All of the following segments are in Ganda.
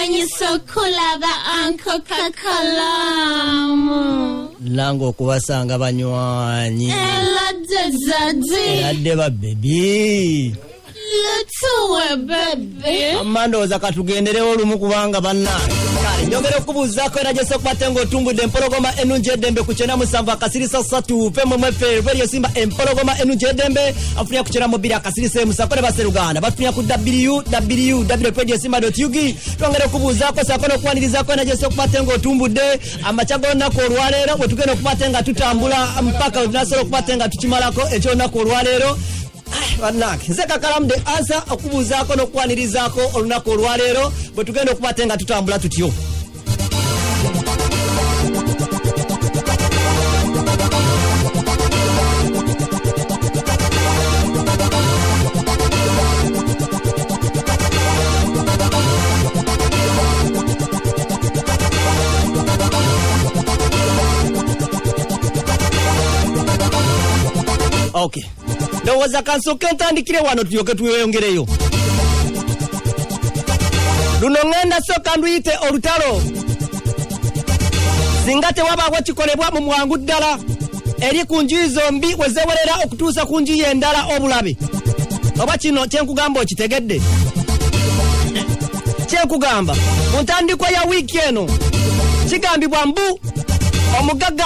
Manyiso kulaba Uncle Kakalamu. Lango kuwasanga banywanyi. Ela ba baby. Lutuwe baby. Amando za katugenderewo olumu kubanga banna. Kale njogere kubuzaako era jese kwatengo otumbudde empologoma enunje dembe kuchena musanvu akasirisa 3 pemwe mwefe radio simba empologoma enunje dembe afunya kuchena mobili akasirisa musakole baseruganda bafunya ku www.radiosimba.ug twongere kubuzaako sakono kwanirizaako era jese kwatengo otumbudde amachago nako olwalero bwe tugenda okubatenga tutambula mpaka tunasolo okubatenga tukimalako ekyo nako olwalero. Banake zeka kalamu de answer okubuzaako nokwanirizaako olunaku olwalero bwe tugenda okubatenga tutambula tutyo. Okay. Ndowoza kansoke ntandikire wano tuyoke tuyongereyo. Luno ngenda soka nduyite olutalo. Singate waba wakikolebwa mu mwangu ddala. Eri kunji zombi wezewerera okutuusa kunji yendala obulabe. Oba kino kyenkugamba okitegedde. Kyenkugamba mu ntandikwa ya wiki eno kigambibwa mbu omugagga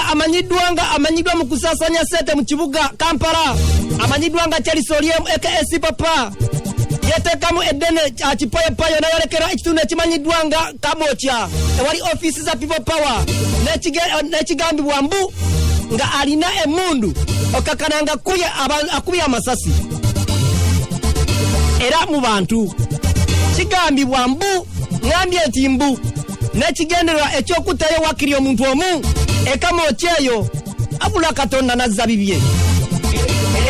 amanyidwa mu kusasanya sete mu kibuga Kampala amanyidwa nga Chalisoliem AKS Papa yetekamu edene akipayo nayolekera ekitundu ekimanyidwa nga Kamotya ewali offices za People Power n'ekigambibwa mbu nga alina emundu okakananga akubya amasasi era mu bantu kigambibwa mbu ngambye nti mbu n'ekigendererwa ekyokutayo wakiri omuntu omu Kamotya abula Katonda nazza bibye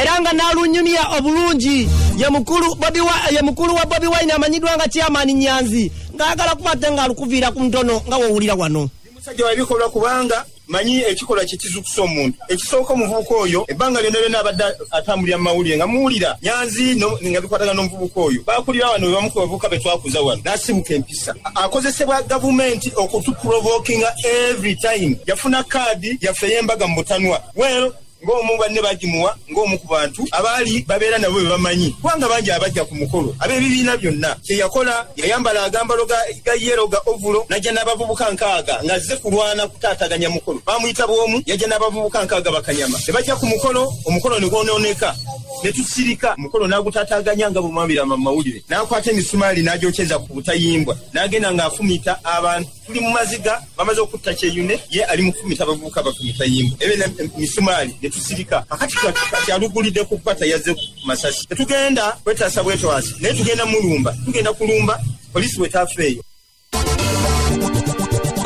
era nga nalunyumya obulungi ye mukulu wa Bobi Wine amanyidwa nga chairman Nyanzi ngagala kubatenga alukuvira ku ntono nga wowulira wano musajja wabikolwa kubanga manyi ekikola kizukusa omuntu ekisooka omuvubuka oyo ebbanga lyonna abadde atambulira mu mawulire nga muwulira Nyanzi nga bikwataga n'omuvubuka oyo bakulira wano bamu ku bavubuka be twakuza wano n'asibuka empisa akozesebwa gavumenti okutuprovokinga every time yafuna kaadi yaffe ey'embaga mu butanwa well ng'omu banne bagimuwa ng'omu ku bantu abaali babeera nabo be bamanyi kubanga bangi abajja ku mukolo ab'ebibiina byonna kye yakola yayambala agambalo ga yero ga ovulo najja n'abavubuka 6 ng'azze kulwana kutaataganya mukolo bamuyita bw'omu yajja n'abavubuka 6 bakanyama ne bajja ku mukolo omukolo ne gwonooneka ne tusirika omukolo n'agutaataganya nga bumwambira mu mawulire n'akwata emisumaali n'agyokyeza ku butayimbwa n'agenda ng'afumita abantu tuli mu maziga bamaze okutta kyeyune ye ali mu kufumita abavubuka bafumita yimbwa ebe emisumaali tusirika akati kyalugulidde ku kwata yazze ku masasi tetugenda kwetasa bwetwasi naye tugenda mulumba tugenda kulumba polisi wetafeeyo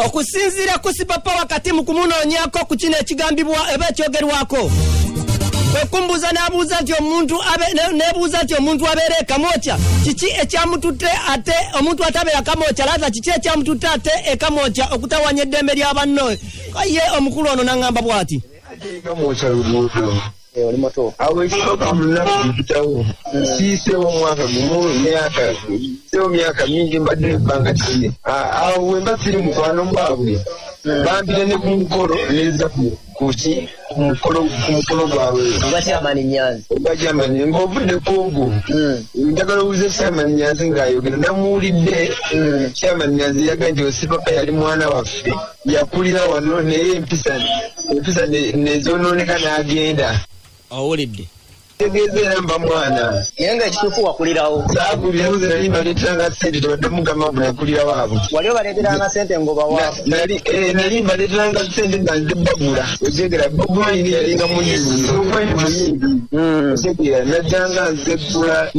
okusinziira ku sipapa wakati mu kumunoonyako ku kino ekigambibwa eba ekyogerwako kwekumbuza n'abuuza nti omuntu abeera Kamotya kiki ekyamututte ate omuntu atabeera Kamotya lata kiki ekyamututte ate Kamotya okutawanya eddembe ly'abanno ye omukulu ono n'angamba bw'ati Kamotya luguudo oli moto awo ekisooka mu lunaku mpitawo nsiisewo omwaka gumu myaka mingi mbadde ebbanga kine awo wemba siri mukwano mwabwe bambire ne ku mukolo neza kuki ku mukolo gwabwe Chairman ng'ovudde kwogwo njagala obuuze Chairman Nyanzi ng'ayogera namuwulidde Chairman Nyanzi yaga nti osipapa yali mwana waffe yakulira wano naye empisa nezonooneka n'agenda awulidde tegeezera mba mwana yenga ekituufu wakulirawo saakuliruze nali mbaleeteranga sente tebadde mugamba mbu nakulirawo abo wali obaleeteranga sente ngobawa nali mbaleeteranga sente nga nzibagula otegera bogwayini yalinga muyimbi otegera najjanga nzegula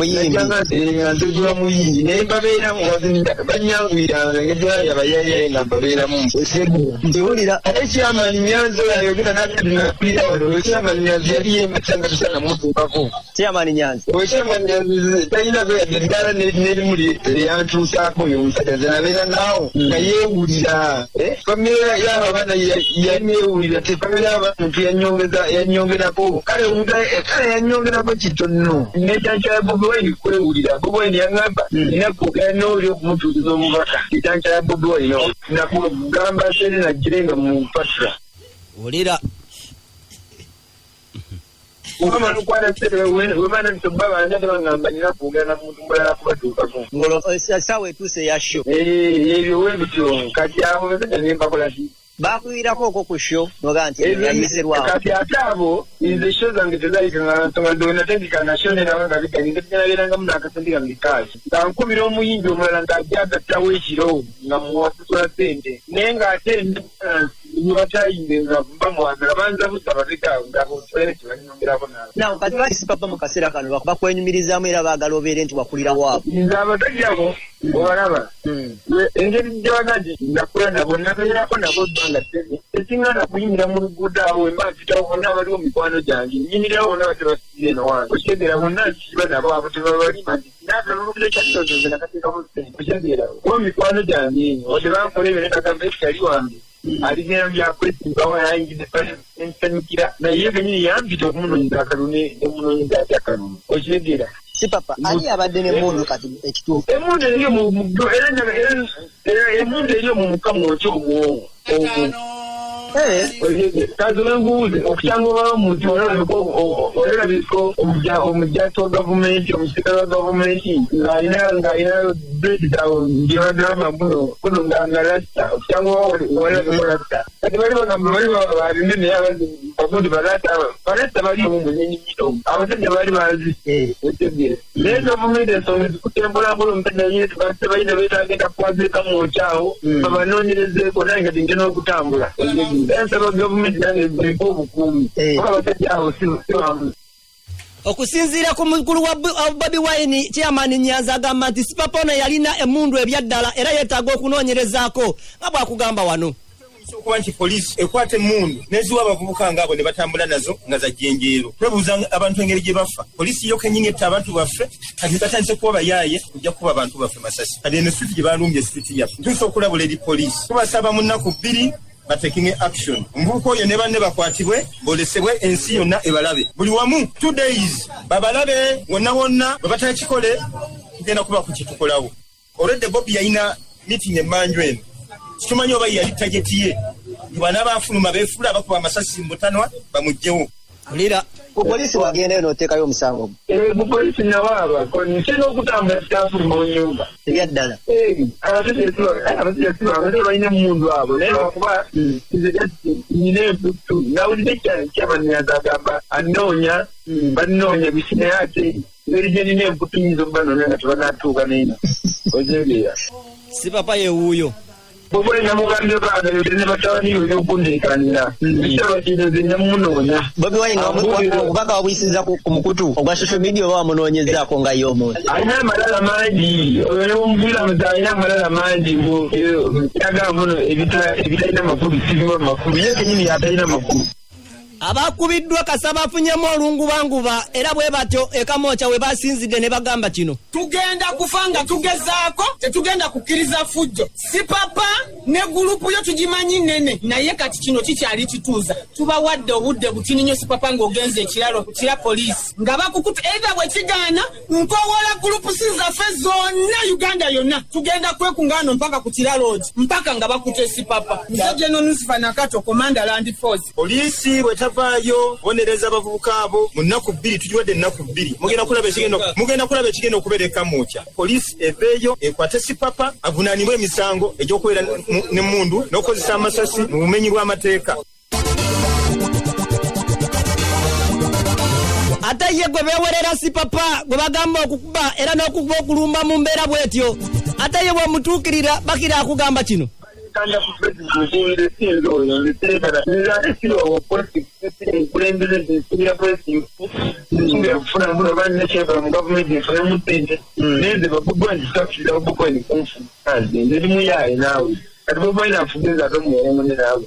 muyimbi naye mbabeeramu banyanguyiranga ngejala yabayayaye nga mbabeeramu ntiwulira Chairman Nyanzi ayogera nakati nakulira wano Chairman Nyanzi yali yematanga tusana mutuka batuukako. Chairman Nyanzi. Chairman Nyanzi talina eddala n'erimu lyantuusaako oyo omusajja ze nabeera naawo nga yeewulira. Famire y'abo abaana yali yeewulira te famire y'abantu yannyongerako. Kale yannyongerako kitono. N'ekyanca ya Bobi Wine kwewulira. Bobi Wine yaŋŋamba nina oli okumutuuliza omubaka. Ekyanca ya Bobi Wine nakugamba Serena Girenga mu Patra. Olira. Ukama nukwanda sere wemana mtobaba njade wangamba nina kuugana mtumbala na kubatuukako. Ngolo sawe tuse ya show. Ebyo webityo kati abo bezanya nimba kolaki. Bakuirako okwo ku show noga nti yayiserwawo. Kati ate abo ize show zange tezayika nga donatendika national nga bigani ngabiranga muna akasendika ngikazi. Nkubira omuyingi omulala ng'ajagattawo ekiro nga muwasasula ssente naye ng'ate nibatayinde nga bamwagala banza busaba bigangabotwere tebannyongerako nawe. Naw kati basi papa mu kaseera kano bakwenyumirizaamu era baagala obeere nti wakulirawo abo. Nze abasajja abo obalaba engeri gyebagadi nakula nabo nabeerako nabo ebbanga ttene tekiŋŋaana kuyimira mu luguudo abo wemba mpitawo bonna abaliwo mikwano gyange nnyinirawo bonna batebasiire nowange okyegera bonna nkiba nabo abo tebabalima nti nakalulukire kyakitozoze nakateekamu ssente okyegera kuba mikwano gyange ode bankola ebyo nekagamba ekitali wange aligenda byakwesimbawo yayingidde ensanyukira naye genyini yampita okumunoonyeza akalulu nemunoonyeza ati akalulu okyegera. Si papa ani abadde n'emmundu kati ekituufu. Emmundu eriyo mu emmundu eriyo mu mukamu okyomwowo. Kazi wenguuze okukyanga oba omuntu olabiko omujjati wa gavumenti omusirikale wa gavumenti ng'alina bredi zawe ngebadrama buno nga lasita okukyanga oba lasita kati bali bagamba bali babinde naye abagundi balasita bali omumunyenyi mito abasajja bali bazi otegere naye gavumenti ensonga zikutembulambola omusajja yine tebalina beetagenda kuwazeeka mwokyawo babanoonyerezeeko naye nga tingena okutambula. Ensaba gavumenti nange eriko obukuumi abasajja abo siwamu. Okusinziira ku mukulu wa Bobi Wine Chairman Nyanzi agamba nti Sipapa ono yalina emmundu ebyaddala era yeetaaga okunoonyerezaako nga bw'akugamba wano. Okuba nti poliisi ekwata emmundu neziwa abavubuka ngaabo ne batambula nazo nga za jjenjeero. Twebuuza abantu engeri gye bafa. Poliisi yo kennyini etta abantu baffe kati batandise kuba bayaaye kujja kuba abantu baffe masasi. Kati eno situ gye balumbye situ yaffe. Ntuusa okulabula eri poliisi. Tubasaba mu nnaku 2 batekinge action. Omuvubuka oyo ne banne bakwatibwe boolesebwe ensi yonna ebalabe. Buli wamu 2 days babalabe wonna wonna bwe batakikole tugenda kuba ku kitukolawo. Olwedde Bobi yalina meeting emmanju eno. Situmanyi oba yali tageti ye. Bwana bafuluma beefula bakuba amasasi mutanwa bamugjewo. Olira. Poliisi wagendayo n'oteekayo omusango. Poliisi nawaaba nkyina okutambula kitafuluma mu nnyumba. Ebyaddala. Abasajja balina emmundu abo naye lwakuba nyina emputu nawulire kyabanyazi agamba anoonya banoonya bisine ate ngeri gye nina emputu nyinza okubanoonya nga tebanatuuka nena ozegeera. Sipapa ye wuuyo. Bobi namugambye baagala ne batabani bwe okundeekanira ekitabo kino ze nyamunoonya. Bobi Wine obubaka wabuyisiza ku mukutu ogwa social media oba wamunoonyezaako nga ye omuntu. Alina amalala mangi omuvulamuzi alina amalala mangi yagamba muno ebitalina makulu sirimu makulu ye kenyini yatalina makulu. Abakubiddwa Kasaba afunyemu olungubanguba era bwe batyo ekamooca we basinzidde ne bagamba kino. Tugenda kufa nga tugezaako tetugenda kukkiriza fujjo. Sipapa ne gurupu yo tugimanyi nene naye kati kino kikyali kituuza. Tubawadde obudde butini nnyo Sipapa ng'ogenza ekiralo kira poliisi nga bakukuta era bwe kigaana nkoowola gurupu si zaffe zonna Uganda yonna tugenda kwekungaano mpaka ku kiraloodi mpaka nga bakute Sipapa. Musajja eno Nusifa Nakato Commander Land Force. Poliisi bwetavaayo bonereza abavubuka abo mu nnaku 2 tugiwadde ennaku 2 mugenda kulaba ekigenda okubeera ekamooca. Poliisi eveeyo ekwate Sipapa avunaanibwe emisango egy'okubeera n'emmundu n'okozesa amasasi mu bumenyi bw'amateeka. Ate ye gwe beewerera Sipapa gwe bagamba okukuba era n'okuba okulumba mu mbeera bw'etyo ate ye bw'omutuukirira bakira akugamba kino. Kanda kufuulire sinzo oyo nteekana nzate sirowo poliisi kulembeze nsibira poliisi nsinga kufuna mbuno balina kyekala mu gavumenti nfunemu ssente naye nze babugwa nti takirira babugwa ni kunfu nze ndi muyaaye naawe kati Bobo Wine afugiza tomwere nabo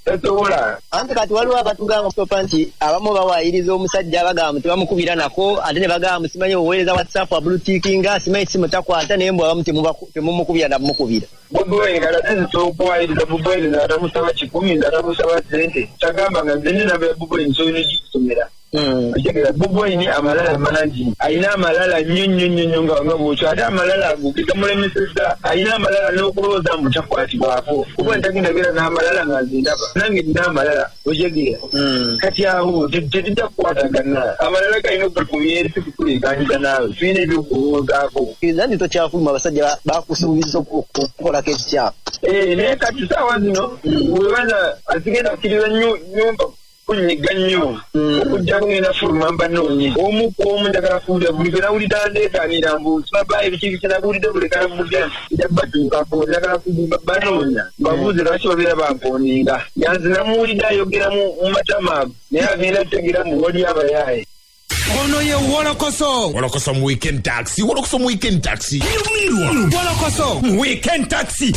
tatobola anti kati waliwo abatugamba kutopa nti abamu bawayiriza omusajja abagamba tebamukubira nako ate ne bagamba simanyi oweereza WhatsApp abulutikinga simanyi simu takwata naye mbwe abamu temumukubira namukubira Bobo Wine kalatenzi okuwayiriza Bobo Wine n'atamusaba 10 n'atamusaba sente kyagamba nga nze ninabe Bobo Wine nsobola okugisomera Bobo Wine amalala mangi ayina amalala nnyo nga bw'otyo ate amalala ago gitamulemeseza ayina amalala n'okulowooza mbu takwatibwako kuba ntagindagera n'amalala nga nze ndaba nange nina amalala ojegeera kati awo tetujja kukwatagana amalala galina okukumira sikukulekanyiza naawe tulina ebyokulowoozaako kiriza nti tokyafuluma abasajja bakusuubiza okukolako ekikyafu naye kati saawa zino webaza asigenda kukkiriza nyumba kunyiga nnyo okujja kugenda fuluma mbanoonye omu ku omu njagala kuwulira buli benawulira ndeekanira mbu sibabaye biki kyenawulidde bulekana mubya jabatuukako njagala banoonya babuuze lwaki babeera bampooninga yanze namuwulidde ayogera mu matama ago naye agenda tegera mu wali abayaaye ono ye wolokoso mu weekend taxi wolokoso mu weekend taxi wolokoso mu weekend taxi